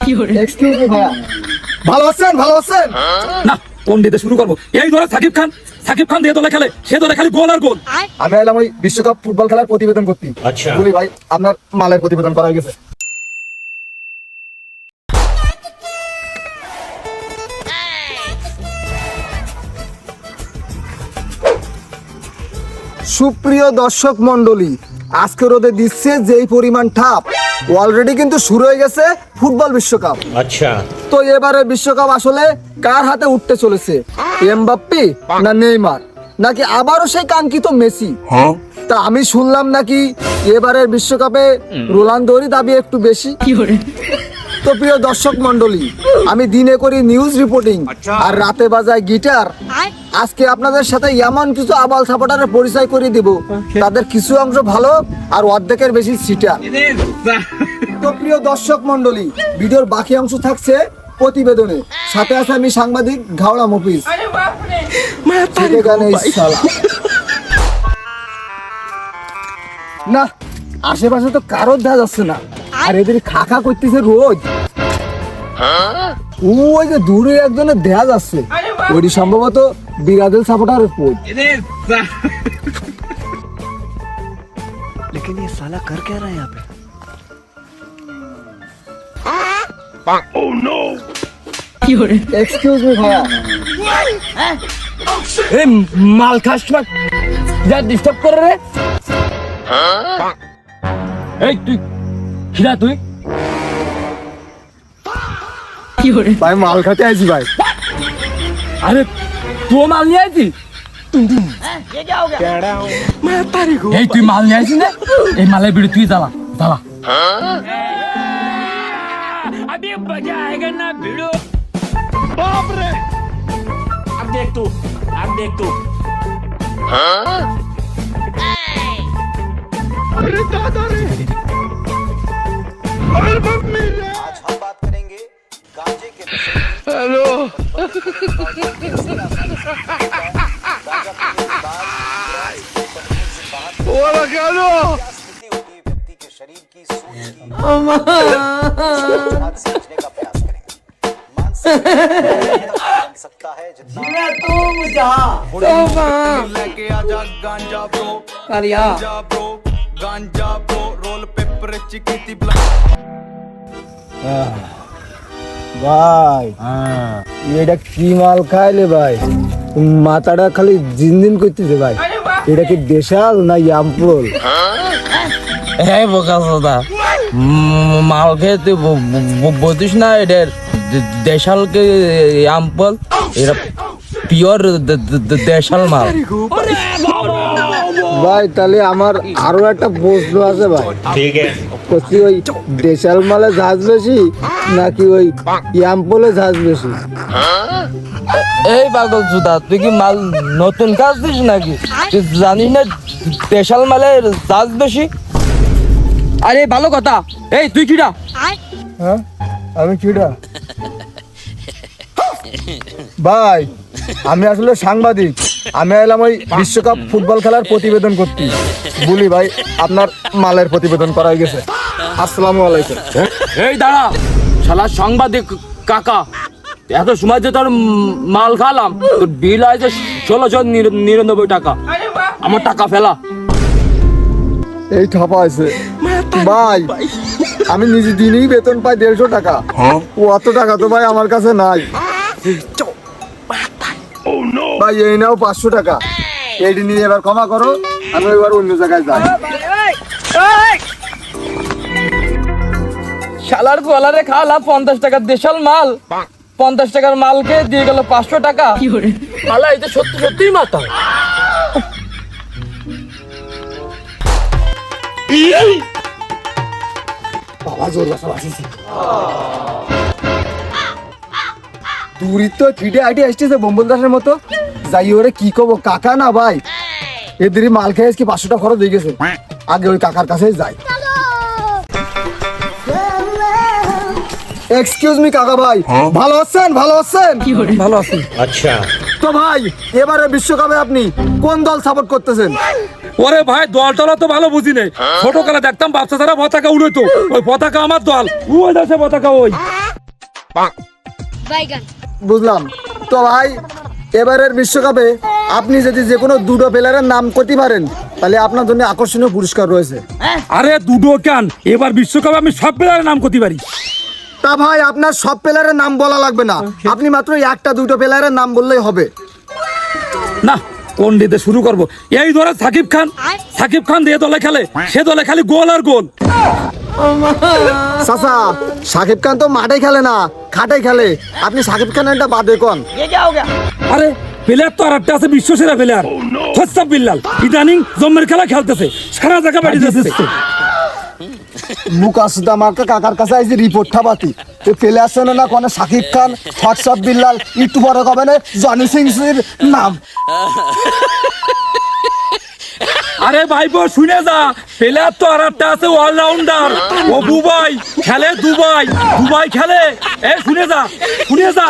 Excuse me ভাইয়া, ভালো আছেন? ভালো আছেন না, কোন দিয়ে শুরু করবো? এই ধরো সাকিব খান দিয়ে দলে খেলে, সে দলে খালি গোল আর গোল। আমি এলাম ওই বিশ্বকাপ ফুটবল খেলার প্রতিবেদন করতে। আচ্ছা বলি ভাই, আপনার মালের প্রতিবেদন করা হয়ে গেছে। সুপ্রিয় দর্শক মন্ডলী, আজকে রোদে দিচ্ছে যেই পরিমাণ ঠাপ, অলরেডি কিন্তু শুরু হয়ে গেছে ফুটবল বিশ্বকাপ। अच्छा তো এবারে বিশ্বকাপ আসলে কার হাতে উঠতে চলেছে? এমবাপ্পে না নেইমার, নাকি আবারও সেই কাঙ্ক্ষিত মেসি? তা আমি শুনলাম নাকি এবারের বিশ্বকাপে রোনালদোরই দাবি একটু বেশি। তো প্রিয় দর্শক মন্ডলী, আমি দিনে করি নিউজ রিপোর্টিং আর রাতে বাজায় গিটার। আজকে আপনাদের সাথে এমন কিছু আবাল সাপোর্টারের পরিচয় করে দিব, তাদের কিছু অংশ ভালো আর অর্ধেকের বেশি সিটার। তো প্রিয় দর্শক মন্ডলী, ভিডিওর বাকি অংশ থাকছে প্রতিবেদনে, সাথে আছে আমি সাংবাদিক ঘাওড়া মফিজ। না, আশেপাশে তো কারোর দেখা যাচ্ছে না, আর এদের খাখা করতেছে রোজ। ওই যে দূরে একজনের দেখা যাচ্ছে, ওইটি সম্ভবত বিরাজেল সাপোর্টারের পোজ। लेकिन ये साला कर क्या रहा है यहाँ पे? এক্সকিউজ মি ভাইয়া, এই মাল খাস না, যা ডিস্টার্ব করে রে। এই তুই খিরা, তুই ভাই মাল খাতে আইছি ভাই। আরে তুই মাল নিয়ে আইছিস? এই তুই মাল নিয়ে আইছিস না? এই মালের বিড়ি তুই জ্বালা জ্বালা। अभी मजा आएगा ना भिड़ो। बाप रे, अब देख तू। अरे दादा रे, अरे मम्मी रे। आज हम बात करेंगे गांजे के नशे की। हेलो। बोला क्या लो? स्थिति होती है व्यक्ति के शरीर की सोच की। आज समझने का प्रयास करेंगे। मानसिक बन सकता है जितना लेके आजा गांजा ब्रो गांजा ब्रो रोल पेपर चिकिती ভাই এটা কি মাল খাইলে ভাই? মাথাটা খালি জিনজিন করতেছে ভাই। এটা কি দেশাল না ইয়াম্পল? এই বোকা সোদা, মাল খেয়ে তুই বলতিস না এটা দেশালকে আমপল, এটা পিওর দেশাল মাল। ভাই তাহলে আমার আরো একটা প্রশ্ন আছে ভাই। ठीक है বলছি ওই দেশাল মালে ঝাঁজ বেশি নাকি ওই ইয়াম্পলে ঝাঁজ বেশি? এই পাগল সুদা, তুই কি মাল নতুন কাজ দিস নাকি? তুই জানিস না দেশাল মালের চাষ বেশি? আরে ভালো কথা। এই তুই কিরা? হ্যাঁ আমি কিডা ভাই? আমি আসলে সাংবাদিক। আমি এলাম ওই বিশ্বকাপ ফুটবল খেলার প্রতিবেদন করতে। বলি ভাই, আপনার মালের প্রতিবেদন করা হয়ে গেছে। আসসালামু আলাইকুম। এই দাঁড়া, শালা সাংবাদিক কাকা, এত সময় যে তোর মাল খালাম, তোর বিল আছে 1699 টাকা। আমার টাকা ফেলা। এই ঠাপা আছে ভাই, আমি নিজে দিনই বেতন পাই 150 টাকা। অত টাকা তো ভাই আমার কাছে নাই ভাই। এই নাও 500 টাকা, এইটি নিয়ে এবার ক্ষমা করো, আমি এবার অন্য জায়গায় যাই। শালার কলারে খাওয়ালাম 50 টাকার দেশাল মাল, 50 টাকার মালকে দিয়ে গেল 500 টাকা। শালা এই তো সত্যি মাথা। বাবা জোর বাসা আসিছে, দূরিত তো ফিটে আইটে আসতেছে বম্বল দাসের মতো। যাই ওরে কি কব, কাকা না ভাই, এদের মাল খেয়ে আজকে 500 টাকা খরচ হয়ে গেছে। আগে ওই কাকার কাছে যাই। এক্সকিউজ মি কাকা ভাই, ভালো আছেন? ভালো আছেন? ভালো আছি। अच्छा তো ভাই এবারে বিশ্বকাপে আপনি কোন দল সাপোর্ট করতেছেন? ওরে ভাই, দল টল তো ভালো বুঝি নেই। ছোটকালে দেখতাম বাচ্চা যারা পতাকা উড়াইতো, ওই পতাকা আমার দল। ওই দেশে পতাকা ওই। বাইগান বুঝলাম। তো ভাই এবারের বিশ্বকাপে আপনি যদি যে কোনো দুটো প্লেয়ারের নাম করতে পারেন তাহলে আপনার জন্য আকর্ষণীয় পুরস্কার রয়েছে। আরে দুটো কেন, এবার বিশ্বকাপে আমি সব প্লেয়ারের নাম করতে পারি। তা ভাই আপনার সব প্লেয়ারের নাম বলা লাগবে না, আপনি মাত্র একটা দুটো প্লেয়ারের নাম বললেই হবে। না, কোন দিতে শুরু করব? এই ধরে সাকিব খান যে দলে খেলে সে দলে খালি গোল আর গোল। চাচা সাকিব খান তো মাঠে খেলে না, খাটে খেলে, আপনি সাকিব খানেরটা বাদে কোন। আরে প্লেয়ার তো আর একটা আছে বিশ্বসেরা প্লেয়ার, হোসাব বিল্লাল, ইদানিং জম্মের খেলা খেলতেছে, সারা জায়গা বাড়ি যাচ্ছে। মুকাসুদা মার্কা কাকার কাছে আইছে রিপোর্ট ঠাবাতি তো ফেলে আসছে না কোন সাকিব খান, হোয়াটসঅ্যাপ বিল্লাল, একটু বড় কবে না জনি সিং এর নাম। আরে ভাইপো শুনে যা, প্লেয়ার তো আর একটা আছে অলরাউন্ডার, ও দুবাই খেলে, দুবাই খেলে। এ শুনে যা।